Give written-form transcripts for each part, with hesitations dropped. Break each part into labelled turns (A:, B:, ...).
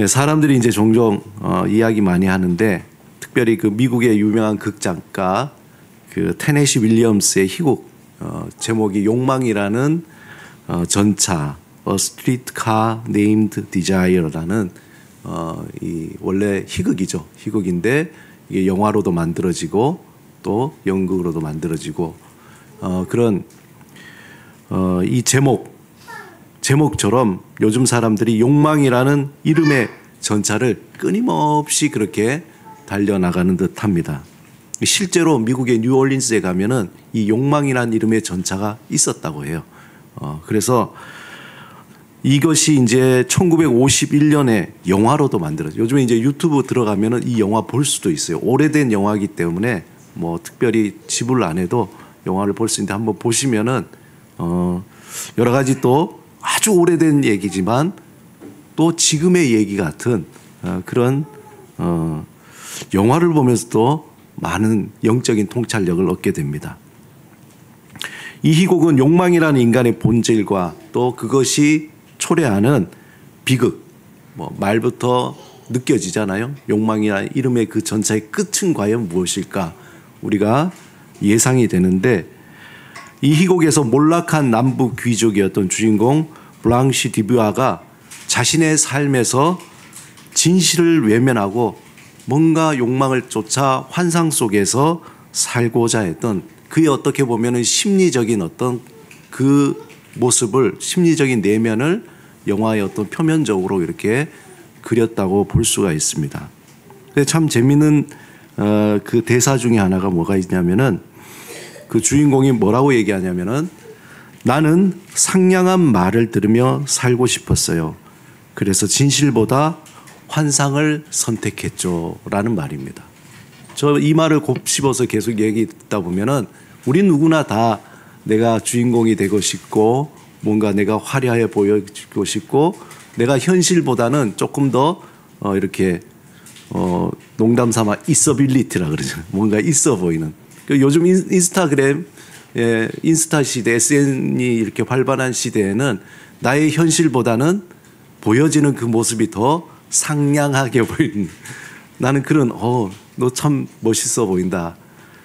A: 사람들이 이제 종종 이야기 많이 하는데, 특별히 그 미국의 유명한 극작가 그 테네시 윌리엄스의 희곡 제목이 욕망이라는 전차 A Streetcar Named Desire라는 이 원래 희극이죠. 희극인데 이게 영화로도 만들어지고 또 연극으로도 만들어지고 그런 이 제목처럼 요즘 사람들이 욕망이라는 이름의 전차를 끊임없이 그렇게 달려나가는 듯합니다. 실제로 미국의 뉴올린스에 가면은 이 욕망이라는 이름의 전차가 있었다고 해요. 그래서 이것이 이제 1951년에 영화로도 만들어져요. 요즘에 이제 유튜브 들어가면은 이 영화 볼 수도 있어요. 오래된 영화이기 때문에 뭐 특별히 지불 안 해도 영화를 볼 수 있는데 한번 보시면은 여러 가지 또 아주 오래된 얘기지만 또 지금의 얘기 같은 그런 영화를 보면서도 많은 영적인 통찰력을 얻게 됩니다. 이 희곡은 욕망이라는 인간의 본질과 또 그것이 초래하는 비극, 뭐 말부터 느껴지잖아요. 욕망이라는 이름의 그 전차의 끝은 과연 무엇일까? 우리가 예상이 되는데, 이 희곡에서 몰락한 남부 귀족이었던 주인공 블랑시 디뷰아가 자신의 삶에서 진실을 외면하고 뭔가 욕망을 쫓아 환상 속에서 살고자 했던 그의 어떻게 보면은 심리적인 어떤 그 모습을, 심리적인 내면을 영화의 어떤 표면적으로 이렇게 그렸다고 볼 수가 있습니다. 근데 참 재미있는 그 대사 중에 하나가 뭐가 있냐면은 그 주인공이 뭐라고 얘기하냐면은 나는 상냥한 말을 들으며 살고 싶었어요. 그래서 진실보다 환상을 선택했죠. 라는 말입니다. 저 이 말을 곱씹어서 계속 얘기 듣다 보면은 우리 누구나 다 내가 주인공이 되고 싶고 뭔가 내가 화려해 보이고 싶고 내가 현실보다는 조금 더 이렇게 농담 삼아 있어빌리티라 그러죠. 뭔가 있어 보이는. 요즘 인스타그램, 인스타 시대, SN이 이렇게 활발한 시대에는 나의 현실보다는 보여지는 그 모습이 더 상냥하게 보이는, 나는 그런 너 참 멋있어 보인다.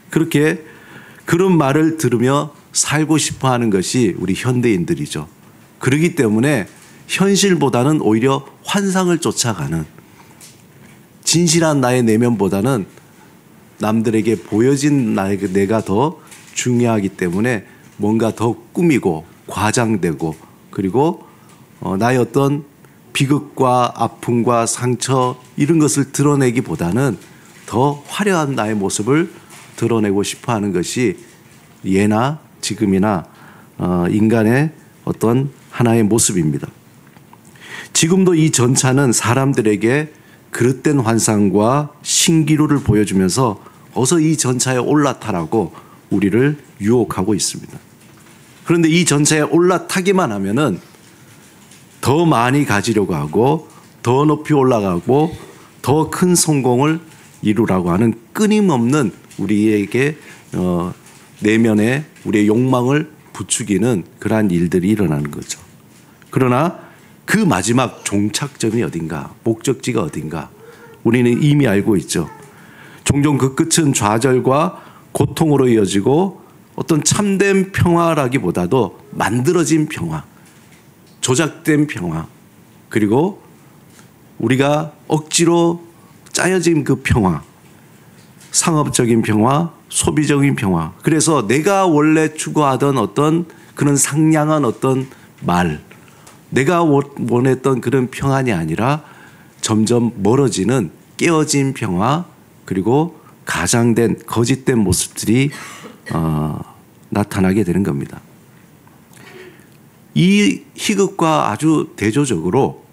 A: 그렇게 그런 말을 들으며 살고 싶어 하는 것이 우리 현대인들이죠. 그렇기 때문에 현실보다는 오히려 환상을 쫓아가는, 진실한 나의 내면보다는 남들에게 보여진 내가 더 중요하기 때문에 뭔가 더 꾸미고 과장되고 그리고 나의 어떤 비극과 아픔과 상처 이런 것을 드러내기보다는 더 화려한 나의 모습을 드러내고 싶어 하는 것이 예나 지금이나 인간의 어떤 하나의 모습입니다. 지금도 이 전차는 사람들에게 그릇된 환상과 신기루를 보여주면서 어서 이 전차에 올라타라고 우리를 유혹하고 있습니다. 그런데 이 전차에 올라타기만 하면은 더 많이 가지려고 하고 더 높이 올라가고 더 큰 성공을 이루라고 하는 끊임없는 우리에게 내면에 우리의 욕망을 부추기는 그러한 일들이 일어나는 거죠. 그러나 그 마지막 종착점이 어딘가, 목적지가 어딘가 우리는 이미 알고 있죠. 종종 그 끝은 좌절과 고통으로 이어지고 어떤 참된 평화라기보다도 만들어진 평화, 조작된 평화, 그리고 우리가 억지로 짜여진 그 평화, 상업적인 평화, 소비적인 평화. 그래서 내가 원래 추구하던 어떤 그런 상냥한 어떤 말, 내가 원했던 그런 평안이 아니라 점점 멀어지는 깨어진 평화, 그리고 가장된 거짓된 모습들이 나타나게 되는 겁니다. 이 희극과 아주 대조적으로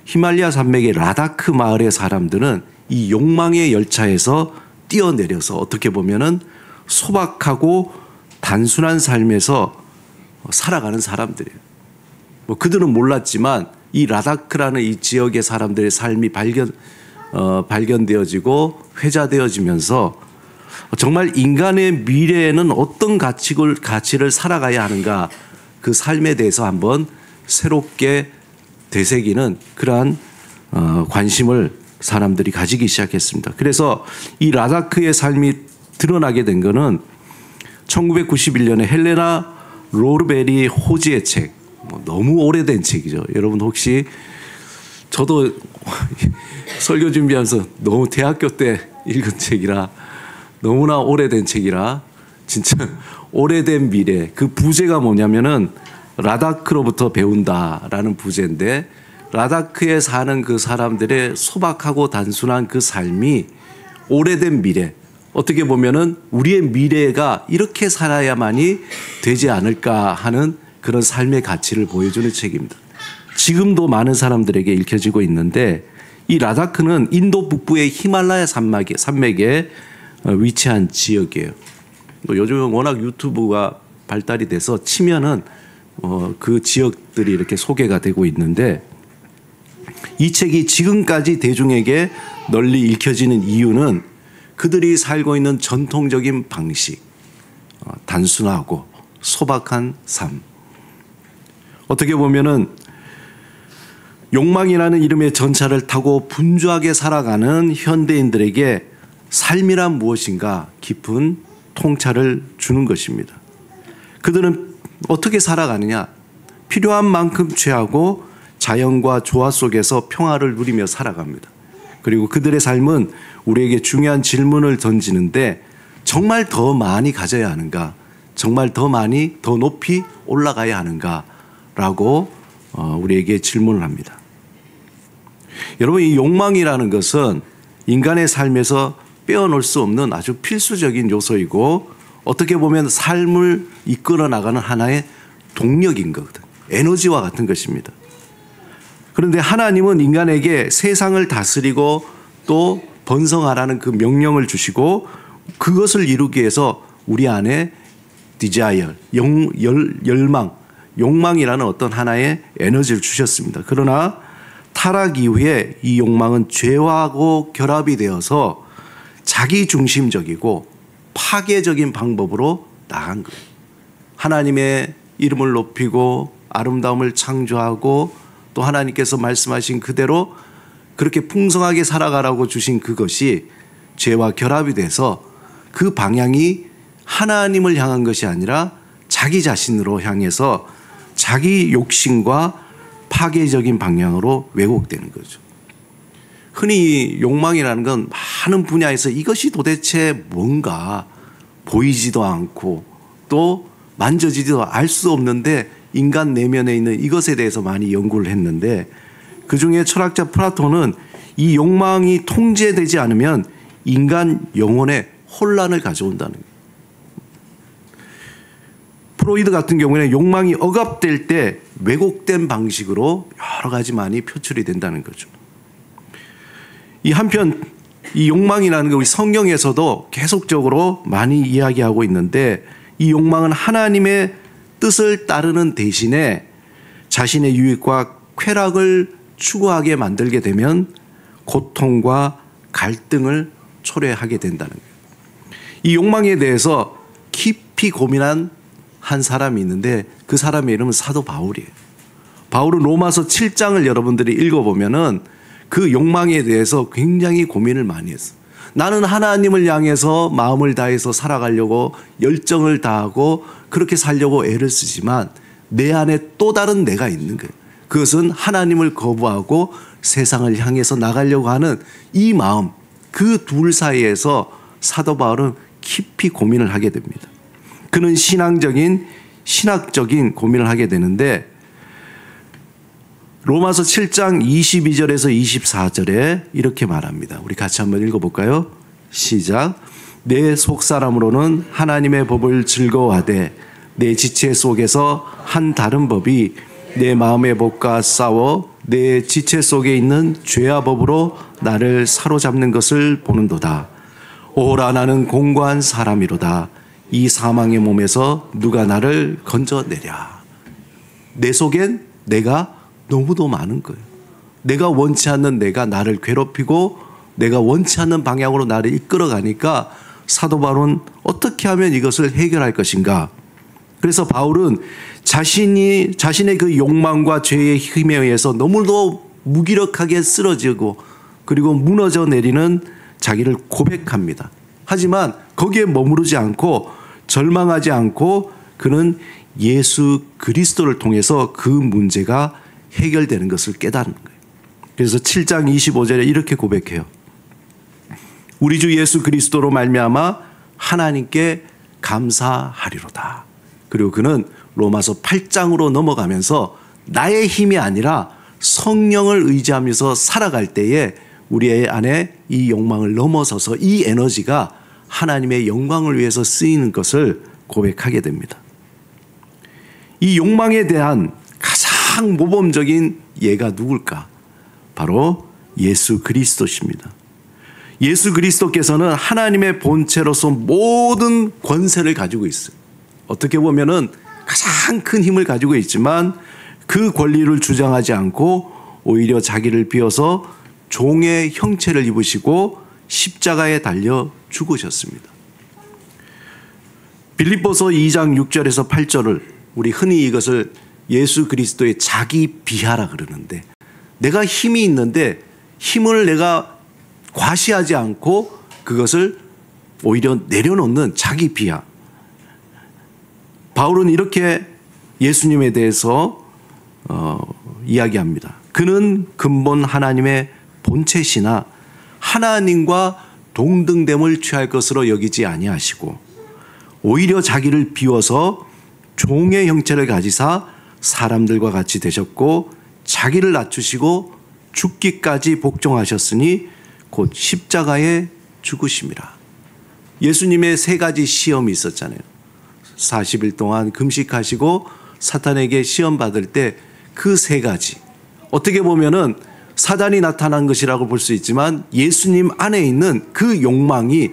A: 히말리아 산맥의 라다크 마을의 사람들은 이 욕망의 열차에서 뛰어내려서 어떻게 보면은 소박하고 단순한 삶에서 살아가는 사람들이에요. 뭐 그들은 몰랐지만 이 라다크라는 이 지역의 사람들의 삶이 발견되어지고 회자되어지면서 정말 인간의 미래에는 어떤 가치를 살아가야 하는가, 그 삶에 대해서 한번 새롭게 되새기는 그러한 관심을 사람들이 가지기 시작했습니다. 그래서 이 라다크의 삶이 드러나게 된 것은 1991년에 헬레나 로르베리 호지의 책, 너무 오래된 책이죠. 여러분 혹시 저도 설교 준비하면서 너무 대학교 때 읽은 책이라 너무나 오래된 책이라 진짜 오래된 미래, 그 부제가 뭐냐면은 라다크로부터 배운다라는 부제인데, 라다크에 사는 그 사람들의 소박하고 단순한 그 삶이 오래된 미래, 어떻게 보면은 우리의 미래가 이렇게 살아야만이 되지 않을까 하는 그런 삶의 가치를 보여주는 책입니다. 지금도 많은 사람들에게 읽혀지고 있는데, 이 라다크는 인도 북부의 히말라야 산맥에 위치한 지역이에요. 요즘은 워낙 유튜브가 발달이 돼서 치면은 그 지역들이 이렇게 소개가 되고 있는데, 이 책이 지금까지 대중에게 널리 읽혀지는 이유는 그들이 살고 있는 전통적인 방식, 단순하고 소박한 삶. 어떻게 보면은 욕망이라는 이름의 전차를 타고 분주하게 살아가는 현대인들에게 삶이란 무엇인가 깊은 통찰을 주는 것입니다. 그들은 어떻게 살아가느냐? 필요한 만큼 취하고 자연과 조화 속에서 평화를 누리며 살아갑니다. 그리고 그들의 삶은 우리에게 중요한 질문을 던지는데, 정말 더 많이 가져야 하는가? 정말 더 많이 더 높이 올라가야 하는가라고 우리에게 질문을 합니다. 여러분, 이 욕망이라는 것은 인간의 삶에서 빼어놓을 수 없는 아주 필수적인 요소이고, 어떻게 보면 삶을 이끌어 나가는 하나의 동력인 거거든. 에너지와 같은 것입니다. 그런데 하나님은 인간에게 세상을 다스리고 또 번성하라는 그 명령을 주시고, 그것을 이루기 위해서 우리 안에 desire, 열망, 욕망이라는 어떤 하나의 에너지를 주셨습니다. 그러나 타락 이후에 이 욕망은 죄와하고 결합이 되어서 자기중심적이고 파괴적인 방법으로 나간 거예요. 하나님의 이름을 높이고 아름다움을 창조하고 또 하나님께서 말씀하신 그대로 그렇게 풍성하게 살아가라고 주신 그것이 죄와 결합이 돼서 그 방향이 하나님을 향한 것이 아니라 자기 자신으로 향해서 자기 욕심과 파괴적인 방향으로 왜곡되는 거죠. 흔히 욕망이라는 건 많은 분야에서 이것이 도대체 뭔가 보이지도 않고 또 만져지지도 알 수 없는데 인간 내면에 있는 이것에 대해서 많이 연구를 했는데, 그중에 철학자 플라톤은 이 욕망이 통제되지 않으면 인간 영혼에 혼란을 가져온다는 거예요. 프로이드 같은 경우에는 욕망이 억압될 때 왜곡된 방식으로 여러 가지 많이 표출이 된다는 거죠. 이 한편 이 욕망이라는 게 우리 성경에서도 계속적으로 많이 이야기하고 있는데, 이 욕망은 하나님의 뜻을 따르는 대신에 자신의 유익과 쾌락을 추구하게 만들게 되면 고통과 갈등을 초래하게 된다는 거예요. 이 욕망에 대해서 깊이 고민한 한 사람이 있는데, 그 사람의 이름은 사도 바울이에요. 바울은 로마서 7장을 여러분들이 읽어보면은 그 욕망에 대해서 굉장히 고민을 많이 했어요. 나는 하나님을 향해서 마음을 다해서 살아가려고 열정을 다하고 그렇게 살려고 애를 쓰지만 내 안에 또 다른 내가 있는 거예요. 그것은 하나님을 거부하고 세상을 향해서 나가려고 하는 이 마음, 그 둘 사이에서 사도 바울은 깊이 고민을 하게 됩니다. 그는 신학적인 고민을 하게 되는데, 로마서 7장 22절에서 24절에 이렇게 말합니다. 우리 같이 한번 읽어볼까요? 시작. 내 속사람으로는 하나님의 법을 즐거워하되 내 지체 속에서 한 다른 법이 내 마음의 법과 싸워 내 지체 속에 있는 죄와 법으로 나를 사로잡는 것을 보는도다. 오라, 나는 공고한 사람이로다. 이 사망의 몸에서 누가 나를 건져내랴. 내 속엔 내가 너무도 많은 거예요. 내가 원치 않는 내가 나를 괴롭히고 내가 원치 않는 방향으로 나를 이끌어가니까 사도 바울은 어떻게 하면 이것을 해결할 것인가. 그래서 바울은 자신의 그 욕망과 죄의 힘에 의해서 너무도 무기력하게 쓰러지고 그리고 무너져 내리는 자기를 고백합니다. 하지만 거기에 머무르지 않고 절망하지 않고 그는 예수 그리스도를 통해서 그 문제가 해결되는 것을 깨닫는 거예요. 그래서 7장 25절에 이렇게 고백해요. 우리 주 예수 그리스도로 말미암아 하나님께 감사하리로다. 그리고 그는 로마서 8장으로 넘어가면서 나의 힘이 아니라 성령을 의지하면서 살아갈 때에 우리 안에 이 욕망을 넘어서서 이 에너지가 하나님의 영광을 위해서 쓰이는 것을 고백하게 됩니다. 이 욕망에 대한 가장 모범적인 예가 누굴까? 바로 예수 그리스도십니다. 예수 그리스도께서는 하나님의 본체로서 모든 권세를 가지고 있어요. 어떻게 보면은 가장 큰 힘을 가지고 있지만 그 권리를 주장하지 않고 오히려 자기를 비워서 종의 형체를 입으시고 십자가에 달려 죽으셨습니다. 빌립보서 2장 6절에서 8절을 우리 흔히 이것을 예수 그리스도의 자기 비하라 그러는데, 내가 힘이 있는데 힘을 내가 과시하지 않고 그것을 오히려 내려놓는 자기 비하. 바울은 이렇게 예수님에 대해서 이야기합니다. 그는 근본 하나님의 본체시나 하나님과 동등됨을 취할 것으로 여기지 아니하시고 오히려 자기를 비워서 종의 형체를 가지사 사람들과 같이 되셨고 자기를 낮추시고 죽기까지 복종하셨으니 곧 십자가에 죽으심이라. 예수님의 3가지 시험이 있었잖아요. 40일 동안 금식하시고 사탄에게 시험 받을 때 그 3가지, 어떻게 보면은 사단이 나타난 것이라고 볼 수 있지만 예수님 안에 있는 그 욕망이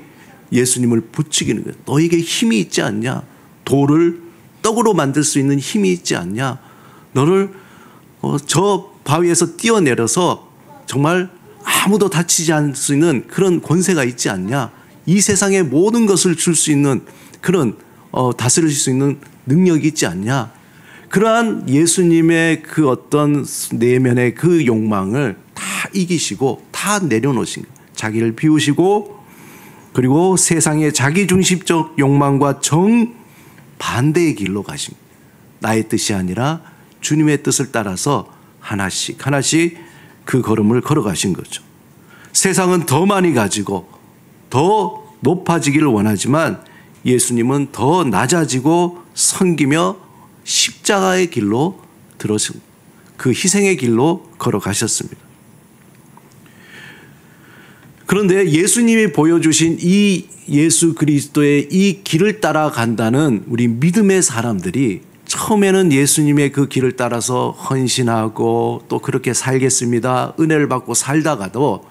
A: 예수님을 부추기는 거예요. 너에게 힘이 있지 않냐? 돌을 떡으로 만들 수 있는 힘이 있지 않냐? 너를 저 바위에서 뛰어내려서 정말 아무도 다치지 않을 수 있는 그런 권세가 있지 않냐? 이 세상의 모든 것을 줄 수 있는 그런 다스릴 수 있는 능력이 있지 않냐? 그러한 예수님의 그 어떤 내면의 그 욕망을 다 이기시고 다 내려놓으신 거예요. 자기를 비우시고 그리고 세상의 자기중심적 욕망과 정반대의 길로 가신 거예요. 나의 뜻이 아니라 주님의 뜻을 따라서 하나씩 하나씩 그 걸음을 걸어가신 거죠. 세상은 더 많이 가지고 더 높아지기를 원하지만 예수님은 더 낮아지고 섬기며 십자가의 길로 들어서 그 희생의 길로 걸어가셨습니다. 그런데 예수님이 보여주신 이 예수 그리스도의 이 길을 따라간다는 우리 믿음의 사람들이 처음에는 예수님의 그 길을 따라서 헌신하고 또 그렇게 살겠습니다, 은혜를 받고 살다가도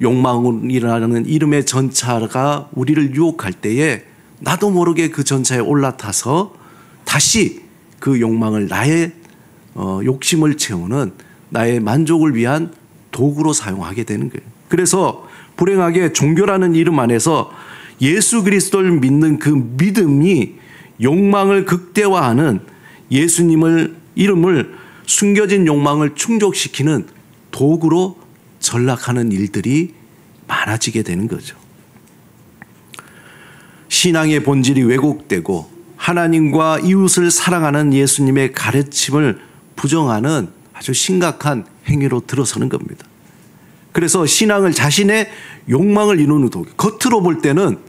A: 욕망이라는 이름의 전차가 우리를 유혹할 때에 나도 모르게 그 전차에 올라타서 다시 그 욕망을 나의 욕심을 채우는 나의 만족을 위한 도구로 사용하게 되는 거예요. 그래서 불행하게 종교라는 이름 안에서 예수 그리스도를 믿는 그 믿음이 욕망을 극대화하는 예수님을 이름을 숨겨진 욕망을 충족시키는 도구로 전락하는 일들이 많아지게 되는 거죠. 신앙의 본질이 왜곡되고 하나님과 이웃을 사랑하는 예수님의 가르침을 부정하는 아주 심각한 행위로 들어서는 겁니다. 그래서 신앙을 자신의 욕망을 이루는 도구, 겉으로 볼 때는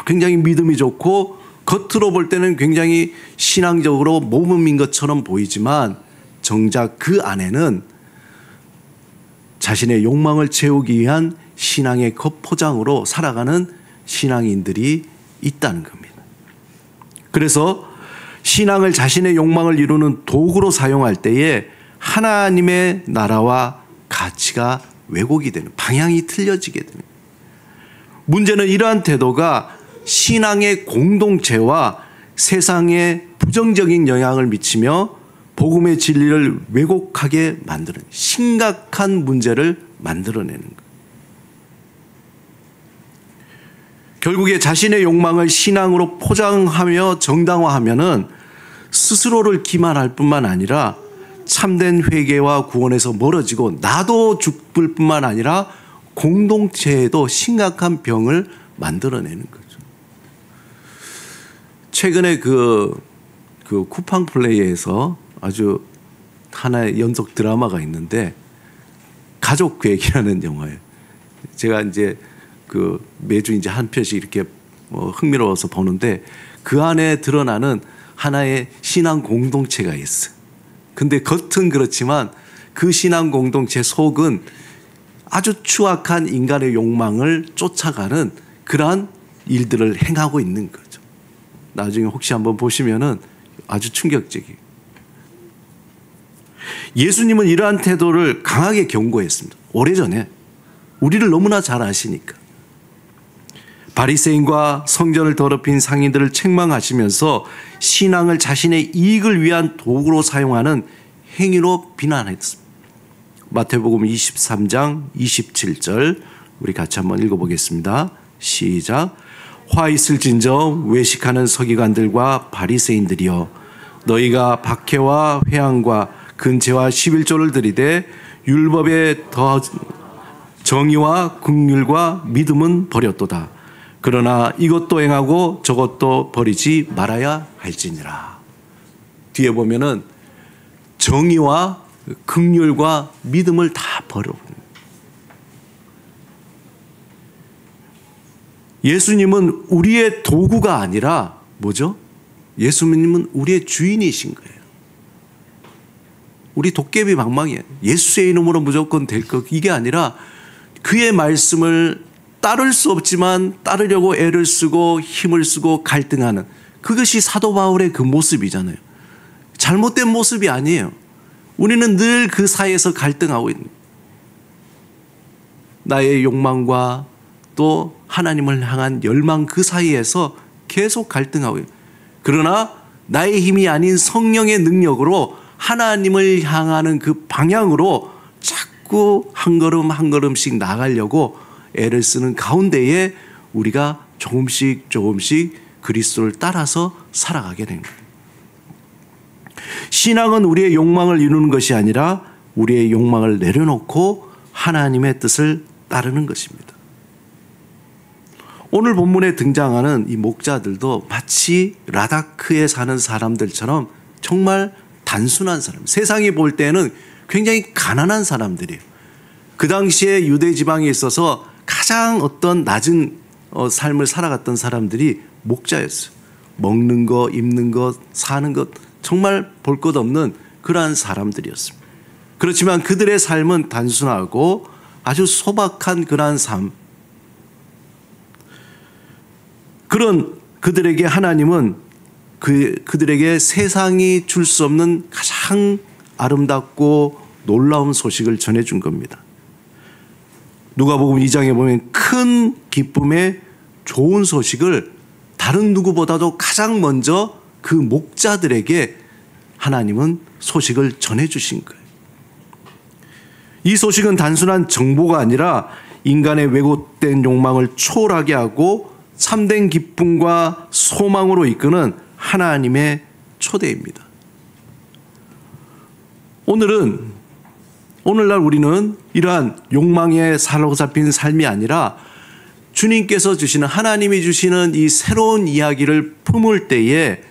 A: 굉장히 믿음이 좋고 겉으로 볼 때는 굉장히 신앙적으로 모범인 것처럼 보이지만 정작 그 안에는 자신의 욕망을 채우기 위한 신앙의 겉포장으로 살아가는 신앙인들이 있다는 겁니다. 그래서 신앙을 자신의 욕망을 이루는 도구로 사용할 때에 하나님의 나라와 가치가 왜곡이 되는, 방향이 틀려지게 되는. 문제는 이러한 태도가 신앙의 공동체와 세상에 부정적인 영향을 미치며 복음의 진리를 왜곡하게 만드는 심각한 문제를 만들어내는 것. 결국에 자신의 욕망을 신앙으로 포장하며 정당화하면은 스스로를 기만할 뿐만 아니라 참된 회개와 구원에서 멀어지고 나도 죽을 뿐만 아니라 공동체에도 심각한 병을 만들어내는 거죠. 최근에 그 쿠팡 플레이에서 아주 하나의 연속 드라마가 있는데 가족 계획이라는 영화예요. 제가 이제 매주 이제 한 편씩 이렇게 흥미로워서 보는데 그 안에 드러나는 하나의 신앙 공동체가 있어요. 근데 겉은 그렇지만 그 신앙 공동체 속은 아주 추악한 인간의 욕망을 쫓아가는 그러한 일들을 행하고 있는 거죠. 나중에 혹시 한번 보시면은 아주 충격적이에요. 예수님은 이러한 태도를 강하게 경고했습니다. 오래전에. 우리를 너무나 잘 아시니까. 바리새인과 성전을 더럽힌 상인들을 책망하시면서 신앙을 자신의 이익을 위한 도구로 사용하는 행위로 비난했습니다. 마태복음 23장 27절 우리 같이 한번 읽어보겠습니다. 시작. 화 있을진저 외식하는 서기관들과 바리새인들이여 너희가 박해와 회항과 근체와 11조를 들이되 율법에 더 정의와 긍휼과 믿음은 버렸도다. 그러나 이것도 행하고 저것도 버리지 말아야 할지니라. 뒤에 보면은 정의와 긍휼과 믿음을 다 버려. 예수님은 우리의 도구가 아니라 뭐죠? 예수님은 우리의 주인이신 거예요. 우리 도깨비 방망이에요. 예수의 이름으로 무조건 될 것. 이게 아니라 그의 말씀을 따를 수 없지만 따르려고 애를 쓰고 힘을 쓰고 갈등하는 그것이 사도 바울의 그 모습이잖아요. 잘못된 모습이 아니에요. 우리는 늘 그 사이에서 갈등하고 있는 나의 욕망과 또 하나님을 향한 열망 그 사이에서 계속 갈등하고 있는 그러나 나의 힘이 아닌 성령의 능력으로 하나님을 향하는 그 방향으로 자꾸 한 걸음 한 걸음씩 나가려고 애를 쓰는 가운데에 우리가 조금씩 그리스도를 따라서 살아가게 된 거예요. 신앙은 우리의 욕망을 이루는 것이 아니라 우리의 욕망을 내려놓고 하나님의 뜻을 따르는 것입니다. 오늘 본문에 등장하는 이 목자들도 마치 라다크에 사는 사람들처럼 정말 단순한 사람, 세상이 볼 때는 굉장히 가난한 사람들이에요. 그 당시에 유대 지방에 있어서 가장 어떤 낮은 삶을 살아갔던 사람들이 목자였어요. 먹는 것, 입는 것, 사는 것 정말 볼 것 없는 그러한 사람들이었습니다. 그렇지만 그들의 삶은 단순하고 아주 소박한 그러한 삶. 그런 그들에게 하나님은 그들에게 세상이 줄 수 없는 가장 아름답고 놀라운 소식을 전해준 겁니다. 누가복음 2장에 보면 큰 기쁨의 좋은 소식을 다른 누구보다도 가장 먼저 그 목자들에게 하나님은 소식을 전해주신 거예요. 이 소식은 단순한 정보가 아니라 인간의 왜곡된 욕망을 초월하게 하고 참된 기쁨과 소망으로 이끄는 하나님의 초대입니다. 오늘날 우리는 이러한 욕망에 사로잡힌 삶이 아니라 주님께서 주시는 하나님이 주시는 이 새로운 이야기를 품을 때에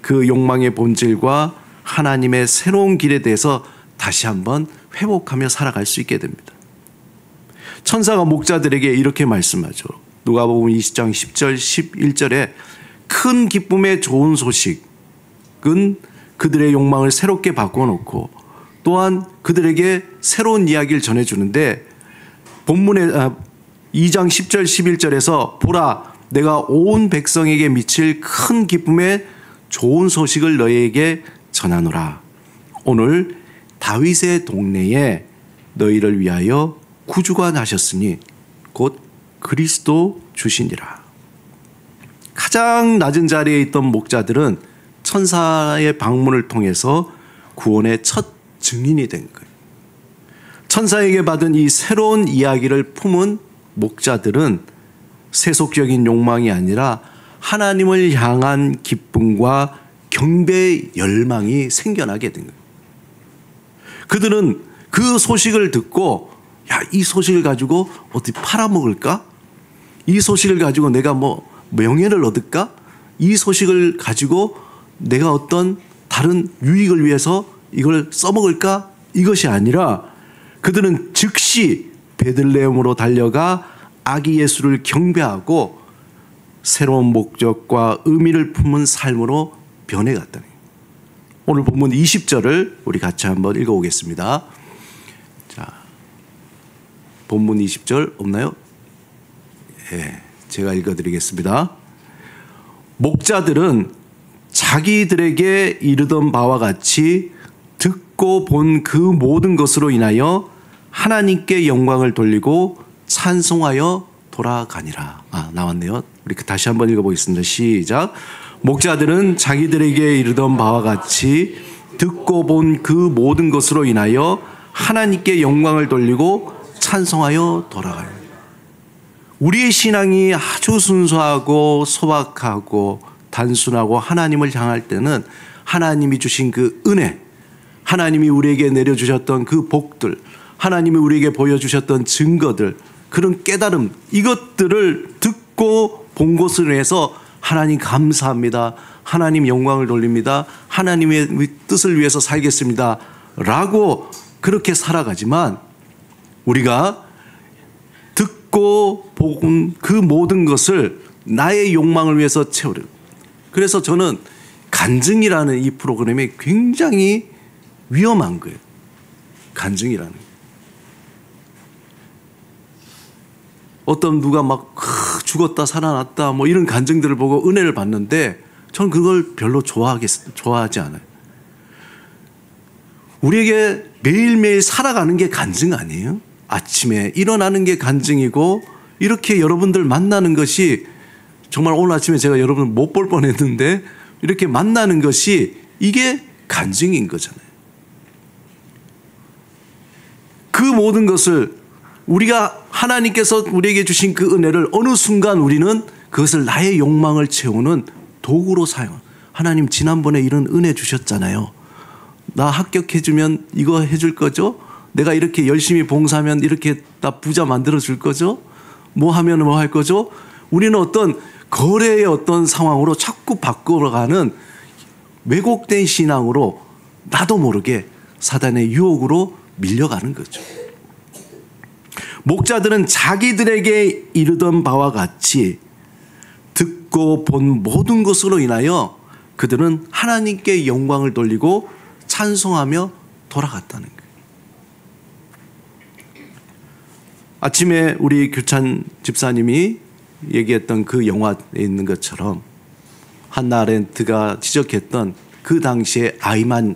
A: 그 욕망의 본질과 하나님의 새로운 길에 대해서 다시 한번 회복하며 살아갈 수 있게 됩니다. 천사가 목자들에게 이렇게 말씀하죠. 누가복음 20장 10절 11절에 큰 기쁨의 좋은 소식은 그들의 욕망을 새롭게 바꿔놓고 또한 그들에게 새로운 이야기를 전해주는데 본문에 2장 10절 11절에서 보라 내가 온 백성에게 미칠 큰 기쁨의 좋은 소식을 너희에게 전하노라. 오늘 다윗의 동네에 너희를 위하여 구주가 나셨으니 곧 그리스도 주시니라. 가장 낮은 자리에 있던 목자들은 천사의 방문을 통해서 구원의 첫 증인이 된 거예요. 천사에게 받은 이 새로운 이야기를 품은 목자들은 세속적인 욕망이 아니라 하나님을 향한 기쁨과 경배의 열망이 생겨나게 된 거예요. 그들은 그 소식을 듣고 야, 이 소식을 가지고 어디 팔아먹을까? 이 소식을 가지고 내가 뭐 명예를 얻을까? 이 소식을 가지고 내가 어떤 다른 유익을 위해서 이걸 써먹을까? 이것이 아니라 그들은 즉시 베들레헴으로 달려가 아기 예수를 경배하고 새로운 목적과 의미를 품은 삶으로 변해갔다는 거예요. 오늘 본문 20절을 우리 같이 한번 읽어보겠습니다. 자, 본문 20절 없나요? 예, 제가 읽어드리겠습니다. 목자들은 자기들에게 이르던 바와 같이 듣고 본 그 모든 것으로 인하여 하나님께 영광을 돌리고 찬송하여 돌아가니라. 나왔네요. 우리 다시 한번 읽어보겠습니다. 시작. 목자들은 자기들에게 이르던 바와 같이 듣고 본 그 모든 것으로 인하여 하나님께 영광을 돌리고 찬송하여 돌아가요. 우리의 신앙이 아주 순수하고 소박하고 단순하고 하나님을 향할 때는 하나님이 주신 그 은혜, 하나님이 우리에게 내려주셨던 그 복들, 하나님이 우리에게 보여주셨던 증거들, 그런 깨달음, 이것들을 듣고 본 것을 위해서 하나님 감사합니다. 하나님 영광을 돌립니다. 하나님의 뜻을 위해서 살겠습니다. 라고 그렇게 살아가지만 우리가 듣고 본 그 모든 것을 나의 욕망을 위해서 채우려고. 그래서 저는 간증이라는 이 프로그램이 굉장히 위험한 거예요. 간증이라는 게. 어떤 누가 막 죽었다 살아났다 뭐 이런 간증들을 보고 은혜를 받는데 저는 그걸 별로 좋아하지 않아요. 우리에게 매일매일 살아가는 게 간증 아니에요? 아침에 일어나는 게 간증이고 이렇게 여러분들 만나는 것이 정말 오늘 아침에 제가 여러분을 못 볼 뻔했는데 이렇게 만나는 것이 이게 간증인 거잖아요. 그 모든 것을 우리가 하나님께서 우리에게 주신 그 은혜를 어느 순간 우리는 그것을 나의 욕망을 채우는 도구로 사용. 하나님 지난번에 이런 은혜 주셨잖아요. 나 합격해주면 이거 해줄 거죠? 내가 이렇게 열심히 봉사하면 이렇게 나 부자 만들어 줄 거죠? 뭐 하면 뭐 할 거죠? 우리는 어떤 거래의 어떤 상황으로 자꾸 바꾸어가는 왜곡된 신앙으로 나도 모르게 사단의 유혹으로 밀려가는 거죠. 목자들은 자기들에게 이르던 바와 같이 듣고 본 모든 것으로 인하여 그들은 하나님께 영광을 돌리고 찬송하며 돌아갔다는 거예요. 아침에 우리 규찬 집사님이 얘기했던 그 영화에 있는 것처럼 한나 아렌트가 지적했던 그 당시에 아이만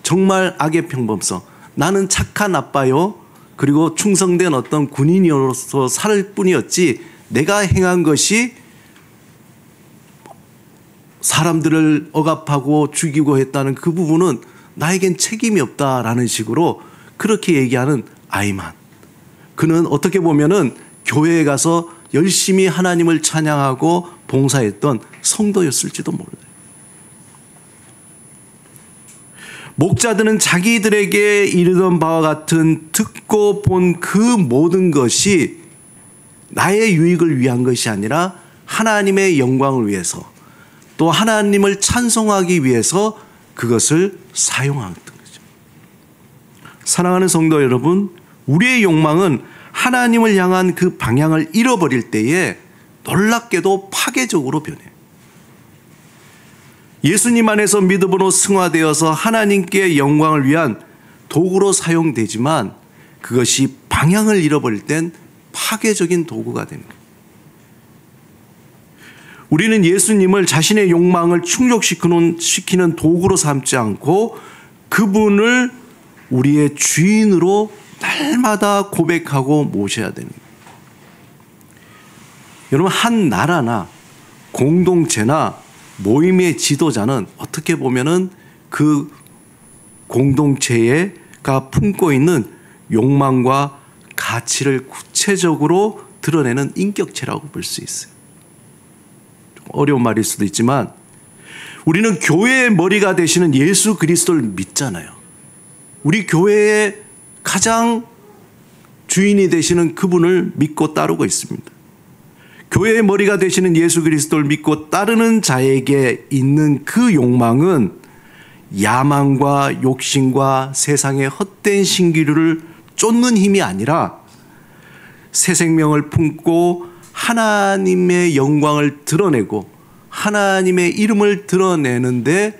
A: 정말 악의 평범성, 나는 착한 아빠요 그리고 충성된 어떤 군인으로서 살 뿐이었지 내가 행한 것이 사람들을 억압하고 죽이고 했다는 그 부분은 나에겐 책임이 없다라는 식으로 그렇게 얘기하는 아이만. 그는 어떻게 보면은 교회에 가서 열심히 하나님을 찬양하고 봉사했던 성도였을지도 몰라요. 목자들은 자기들에게 이르던 바와 같은 듣고 본 그 모든 것이 나의 유익을 위한 것이 아니라 하나님의 영광을 위해서 또 하나님을 찬송하기 위해서 그것을 사용했던 거죠. 사랑하는 성도 여러분, 우리의 욕망은 하나님을 향한 그 방향을 잃어버릴 때에 놀랍게도 파괴적으로 변해요. 예수님 안에서 믿음으로 승화되어서 하나님께 영광을 위한 도구로 사용되지만 그것이 방향을 잃어버릴 땐 파괴적인 도구가 되는 거예요. 우리는 예수님을 자신의 욕망을 충족시키는 도구로 삼지 않고 그분을 우리의 주인으로 날마다 고백하고 모셔야 됩니다. 여러분, 한 나라나 공동체나 모임의 지도자는 어떻게 보면은 그 공동체가 품고 있는 욕망과 가치를 구체적으로 드러내는 인격체라고 볼 수 있어요. 좀 어려운 말일 수도 있지만 우리는 교회의 머리가 되시는 예수 그리스도를 믿잖아요. 우리 교회의 가장 주인이 되시는 그분을 믿고 따르고 있습니다. 교회의 머리가 되시는 예수 그리스도를 믿고 따르는 자에게 있는 그 욕망은 야망과 욕심과 세상의 헛된 신기루를 쫓는 힘이 아니라 새 생명을 품고 하나님의 영광을 드러내고 하나님의 이름을 드러내는데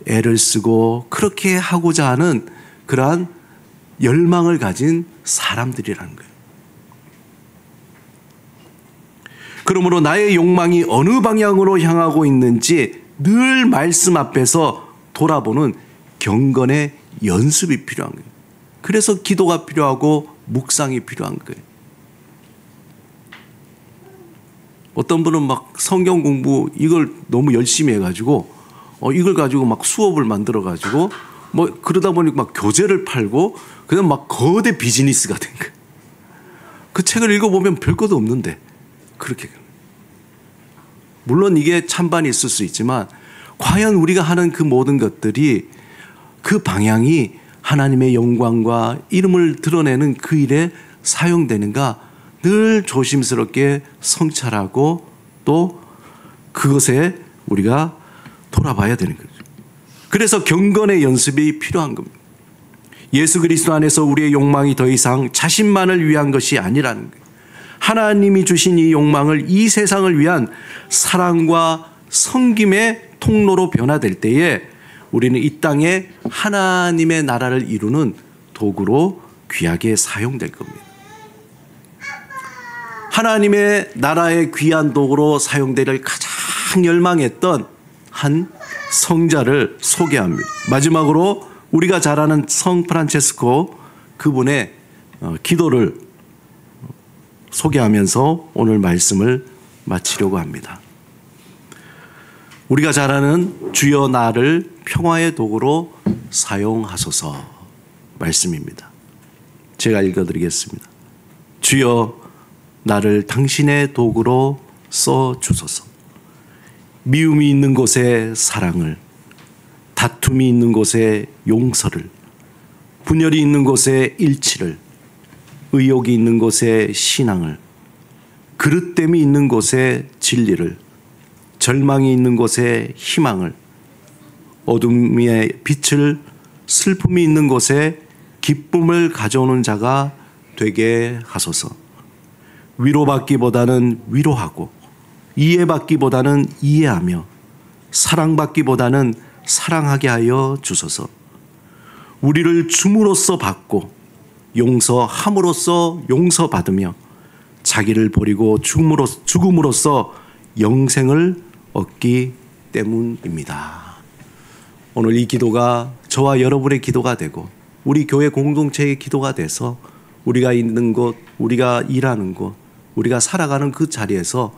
A: 애를 쓰고 그렇게 하고자 하는 그러한 열망을 가진 사람들이라는 거예요. 그러므로 나의 욕망이 어느 방향으로 향하고 있는지 늘 말씀 앞에서 돌아보는 경건의 연습이 필요한 거예요. 그래서 기도가 필요하고 묵상이 필요한 거예요. 어떤 분은 막 성경 공부 이걸 너무 열심히 해가지고 이걸 가지고 막 수업을 만들어가지고 뭐 그러다 보니 막 교재를 팔고 그냥 막 거대 비즈니스가 된 거예요. 그 책을 읽어보면 별것도 없는데 그렇게. 물론 이게 찬반이 있을 수 있지만 과연 우리가 하는 그 모든 것들이 그 방향이 하나님의 영광과 이름을 드러내는 그 일에 사용되는가 늘 조심스럽게 성찰하고 또 그것에 우리가 돌아봐야 되는 거죠. 그래서 경건의 연습이 필요한 겁니다. 예수 그리스도 안에서 우리의 욕망이 더 이상 자신만을 위한 것이 아니라는 거예요. 하나님이 주신 이 욕망을 이 세상을 위한 사랑과 섬김의 통로로 변화될 때에 우리는 이 땅에 하나님의 나라를 이루는 도구로 귀하게 사용될 겁니다. 하나님의 나라의 귀한 도구로 사용될 가장 열망했던 한 성자를 소개합니다. 마지막으로 우리가 잘 아는 성 프란체스코 그분의 기도를 소개하면서 오늘 말씀을 마치려고 합니다. 우리가 잘 아는 주여 나를 평화의 도구로 사용하소서 말씀입니다. 제가 읽어드리겠습니다. 주여 나를 당신의 도구로 써주소서. 미움이 있는 곳에 사랑을, 다툼이 있는 곳에 용서를, 분열이 있는 곳에 일치를, 의욕이 있는 곳에 신앙을, 그릇됨이 있는 곳에 진리를, 절망이 있는 곳에 희망을, 어둠의 빛을, 슬픔이 있는 곳에 기쁨을 가져오는 자가 되게 하소서. 위로받기보다는 위로하고 이해받기보다는 이해하며 사랑받기보다는 사랑하게 하여 주소서. 우리를 줌으로써 받고 용서함으로써 용서받으며 자기를 버리고 죽음으로써 영생을 얻기 때문입니다. 오늘 이 기도가 저와 여러분의 기도가 되고 우리 교회 공동체의 기도가 돼서 우리가 있는 곳, 우리가 일하는 곳, 우리가 살아가는 그 자리에서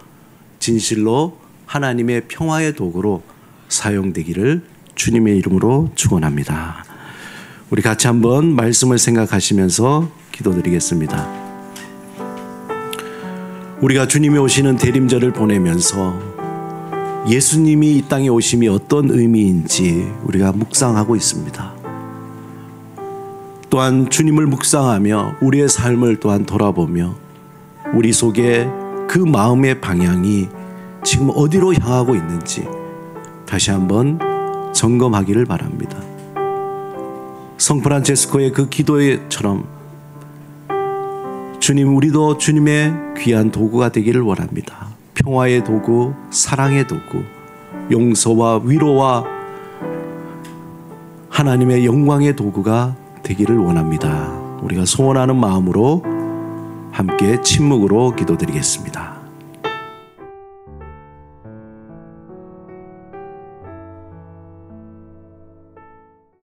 A: 진실로 하나님의 평화의 도구로 사용되기를 주님의 이름으로 축원합니다. 우리 같이 한번 말씀을 생각하시면서 기도드리겠습니다. 우리가 주님이 오시는 대림절을 보내면서 예수님이 이 땅에 오심이 어떤 의미인지 우리가 묵상하고 있습니다. 또한 주님을 묵상하며 우리의 삶을 또한 돌아보며 우리 속에 그 마음의 방향이 지금 어디로 향하고 있는지 다시 한번 점검하기를 바랍니다. 성 프란체스코의 그 기도처럼 주님, 우리도 주님의 귀한 도구가 되기를 원합니다. 평화의 도구, 사랑의 도구, 용서와 위로와 하나님의 영광의 도구가 되기를 원합니다. 우리가 소원하는 마음으로 함께 침묵으로 기도드리겠습니다.